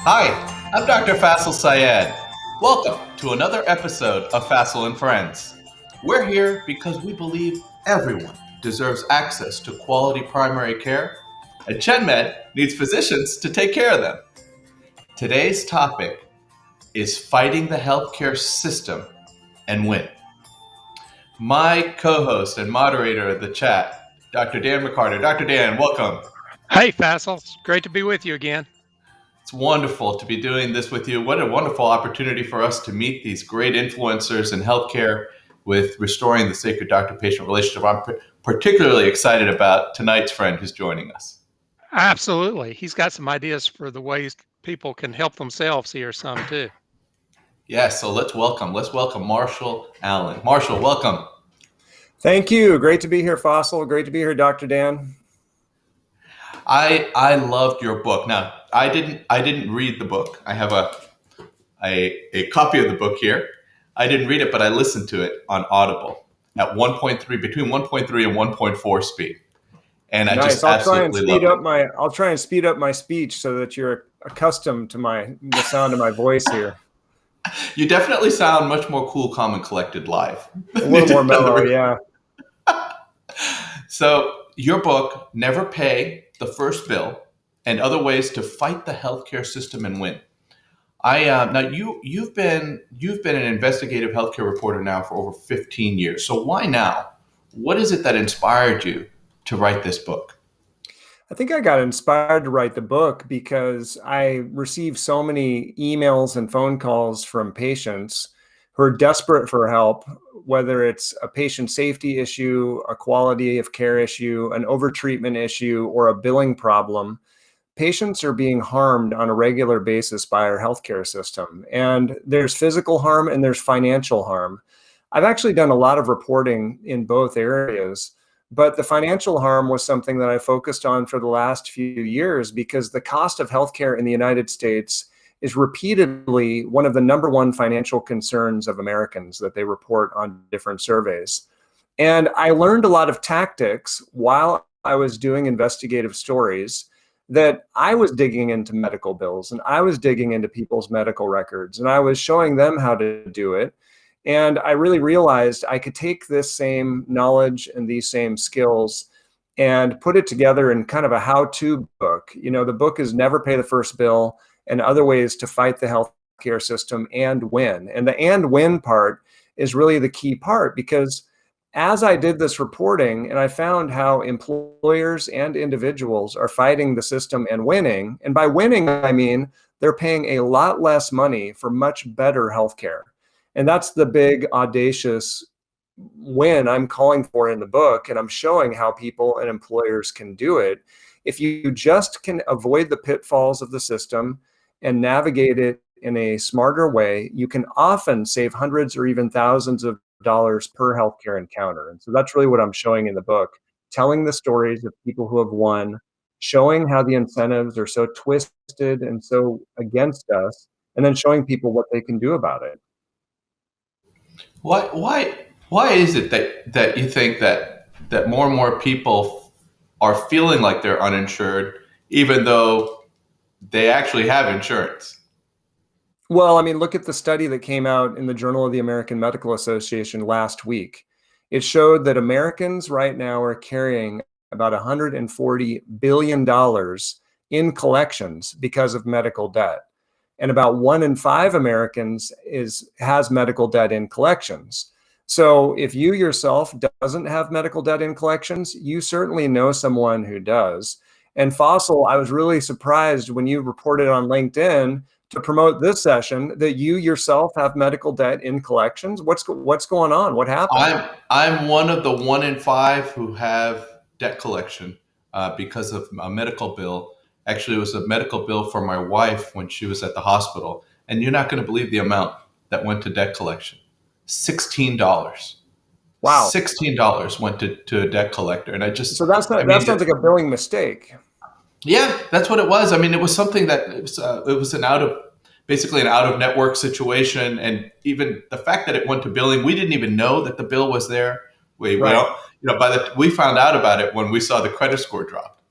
Hi, I'm Dr. Faisel Syed. Welcome to another episode of Faisel and Friends. We're here because we believe everyone deserves access to quality primary care, and ChenMed needs physicians to take care of them. Today's topic is fighting the healthcare system and win. My co-host and moderator of the chat, Dr. Dan McCarter. Dr. Dan, welcome. Hey, Faisel. It's great to be with you again. It's wonderful to be doing this with you. What a wonderful opportunity for us to meet these great influencers in healthcare with restoring the sacred doctor-patient relationship. I'm particularly excited about tonight's friend who's joining us. Absolutely. He's got some ideas for the ways people can help themselves here some too. Yes, so let's welcome Marshall Allen. Marshall, welcome. Thank you. Great to be here, Faisel. Great to be here, Dr. Dan. I loved your book. Now, I didn't read the book. I have a copy of the book here. I didn't read it, but I listened to it on Audible at 1.3, between 1.3 and 1.4 speed. And I just absolutely loved it. I'll try and speed up my speech so that you're accustomed to the sound of my voice here. You definitely sound much more cool, calm, and collected live. A little more mellow, yeah. So your book, Never Pay the First Bill and Other Ways to Fight the Healthcare System and Win. Now you've been an investigative healthcare reporter now for over 15 years. So why now? What is it that inspired you to write this book? I think I got inspired to write the book because I received so many emails and phone calls from patients who are desperate for help, whether it's a patient safety issue, a quality of care issue, an overtreatment issue, or a billing problem. Patients are being harmed on a regular basis by our healthcare system. And there's physical harm and there's financial harm. I've actually done a lot of reporting in both areas, but the financial harm was something that I focused on for the last few years because the cost of healthcare in the United States is repeatedly one of the number one financial concerns of Americans that they report on different surveys. And I learned a lot of tactics while I was doing investigative stories that I was digging into medical bills and I was digging into people's medical records and I was showing them how to do it. And I really realized I could take this same knowledge and these same skills and put it together in kind of a how-to book. You know, the book is Never Pay the First Bill and Other Ways to Fight the Healthcare System and Win. And the and win part is really the key part because as I did this reporting and I found how employers and individuals are fighting the system and winning, and by winning, I mean they're paying a lot less money for much better healthcare. And that's the big, audacious win I'm calling for in the book. And I'm showing how people and employers can do it. If you just can avoid the pitfalls of the system and navigate it in a smarter way, you can often save hundreds or even thousands of dollars per healthcare encounter. And so that's really what I'm showing in the book, telling the stories of people who have won, showing how the incentives are so twisted and so against us, and then showing people what they can do about it. Why is it that you think that more and more people are feeling like they're uninsured, even though they actually have insurance? Well, I mean, look at the study that came out in the Journal of the American Medical Association last week. It showed that Americans right now are carrying about $140 billion in collections because of medical debt. And about 1 in 5 Americans has medical debt in collections. So if you yourself doesn't have medical debt in collections, you certainly know someone who does. And Faisel, I was really surprised when you reported on LinkedIn to promote this session that you yourself have medical debt in collections. What's going on? What happened? I'm one of the 1 in 5 who have debt collection because of a medical bill. Actually, it was a medical bill for my wife when she was at the hospital. And you're not going to believe the amount that went to debt collection. $16. Wow. $16 went to a debt collector. And that sounds like a billing mistake. Yeah, that's what it was. I mean, it was something that it was basically an out of network situation. And even the fact that it went to billing, we didn't even know that the bill was there. We found out about it when we saw the credit score drop.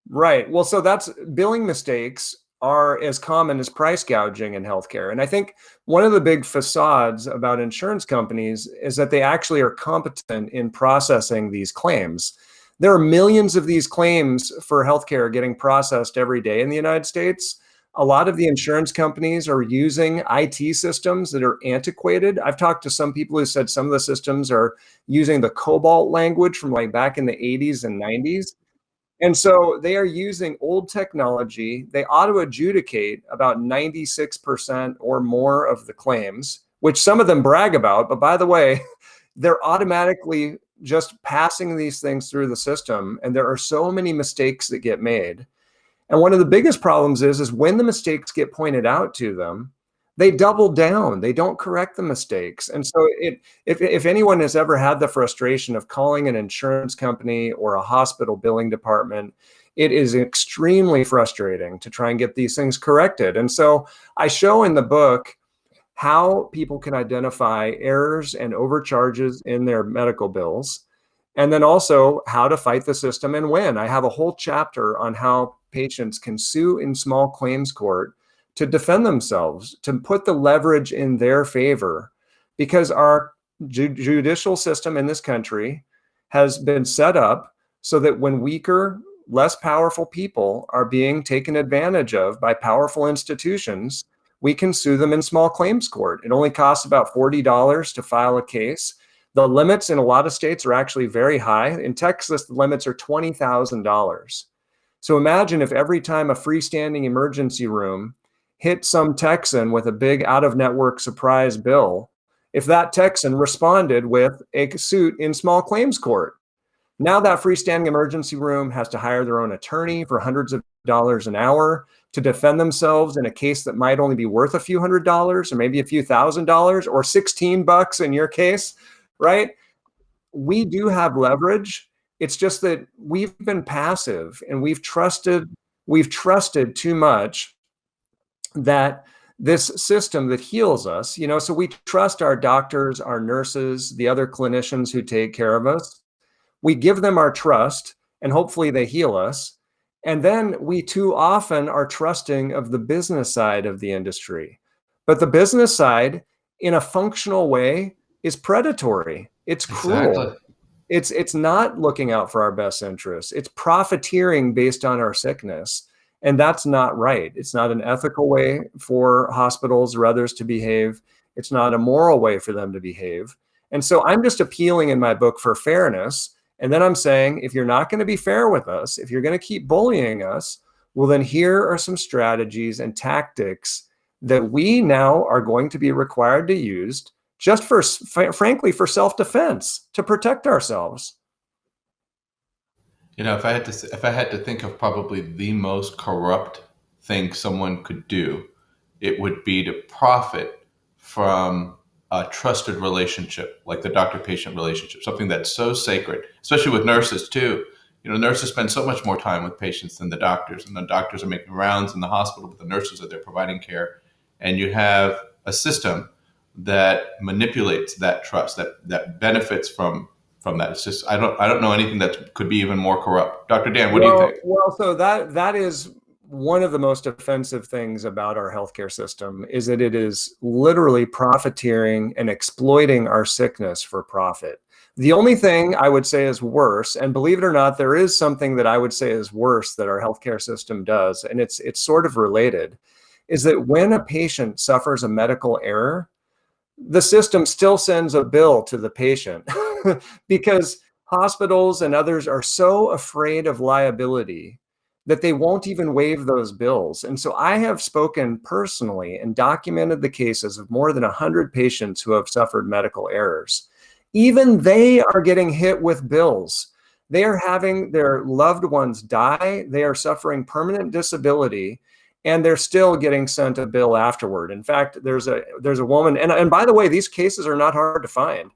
Right. Well, so that's billing mistakes are as common as price gouging in healthcare. And I think one of the big facades about insurance companies is that they actually are competent in processing these claims. There are millions of these claims for healthcare getting processed every day in the United States. A lot of the insurance companies are using IT systems that are antiquated. I've talked to some people who said some of the systems are using the COBOL language from like back in the 80s and 90s. And so they are using old technology. They auto adjudicate about 96% or more of the claims, which some of them brag about. But by the way, they're automatically just passing these things through the system. And there are so many mistakes that get made. And one of the biggest problems is when the mistakes get pointed out to them, they double down. They don't correct the mistakes. And so if anyone has ever had the frustration of calling an insurance company or a hospital billing department, it is extremely frustrating to try and get these things corrected. And so I show in the book how people can identify errors and overcharges in their medical bills, and then also how to fight the system and win. I have a whole chapter on how patients can sue in small claims court to defend themselves, to put the leverage in their favor, because our judicial system in this country has been set up so that when weaker, less powerful people are being taken advantage of by powerful institutions, we can sue them in small claims court. It only costs about $40 to file a case. The limits in a lot of states are actually very high. In Texas, the limits are $20,000. So imagine if every time a freestanding emergency room hit some Texan with a big out-of-network surprise bill, if that Texan responded with a suit in small claims court. Now that freestanding emergency room has to hire their own attorney for hundreds of dollars an hour to defend themselves in a case that might only be worth a few $100s or maybe a few $1,000 or $16 in your case, right? We do have leverage. It's just that we've been passive and we've trusted too much that this system that heals us, so we trust our doctors, our nurses, the other clinicians who take care of us. We give them our trust and hopefully they heal us. And then we too often are trusting of the business side of the industry. But the business side, in a functional way, is predatory. It's cruel. Exactly. It's not looking out for our best interests. It's profiteering based on our sickness. And that's not right. It's not an ethical way for hospitals or others to behave. It's not a moral way for them to behave. And so I'm just appealing in my book for fairness. And then I'm saying, if you're not going to be fair with us, if you're going to keep bullying us, well, then here are some strategies and tactics that we now are going to be required to use just frankly, for self-defense, to protect ourselves. If I had to think of probably the most corrupt thing someone could do, it would be to profit from a trusted relationship, like the doctor-patient relationship, something that's so sacred, especially with nurses too. Nurses spend so much more time with patients than the doctors, and the doctors are making rounds in the hospital, but the nurses are there providing care. And you have a system that manipulates that trust, that benefits from that. It's just I don't know anything that could be even more corrupt. Dr. Dan, what do you think? Well, so that is one of the most offensive things about our healthcare system, is that it is literally profiteering and exploiting our sickness for profit. The only thing I would say is worse, and believe it or not, there is something that I would say is worse that our healthcare system does, and it's sort of related, is that when a patient suffers a medical error, the system still sends a bill to the patient because hospitals and others are so afraid of liability that they won't even waive those bills. And so I have spoken personally and documented the cases of more than 100 patients who have suffered medical errors. Even they are getting hit with bills. They are having their loved ones die. They are suffering permanent disability, and they're still getting sent a bill afterward. In fact, there's a woman, and by the way, these cases are not hard to find.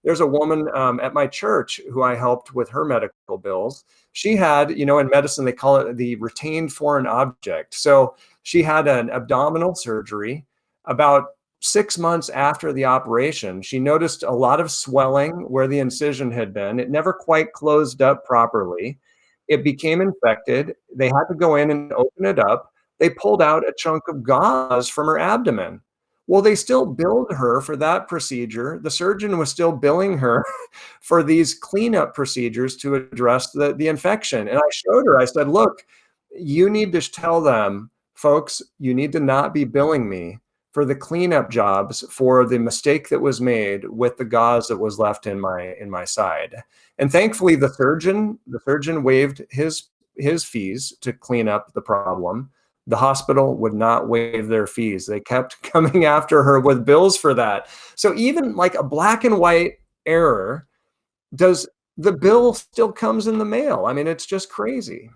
There's a woman at my church who I helped with her medical bills. She had, in medicine, they call it the retained foreign object. So she had an abdominal surgery. About 6 months after the operation, she noticed a lot of swelling where the incision had been. It never quite closed up properly. It became infected. They had to go in and open it up. they pulled out a chunk of gauze from her abdomen. Well, they still billed her for that procedure. The surgeon was still billing her for these cleanup procedures to address the infection. And I showed her, I said, look, you need to tell them, folks, you need to not be billing me for the cleanup jobs for the mistake that was made with the gauze that was left in my side. And thankfully the surgeon waived his fees to clean up the problem. The hospital would not waive their fees. They kept coming after her with bills for that. So even like a black and white error, does the bill still comes in the mail? I mean, it's just crazy.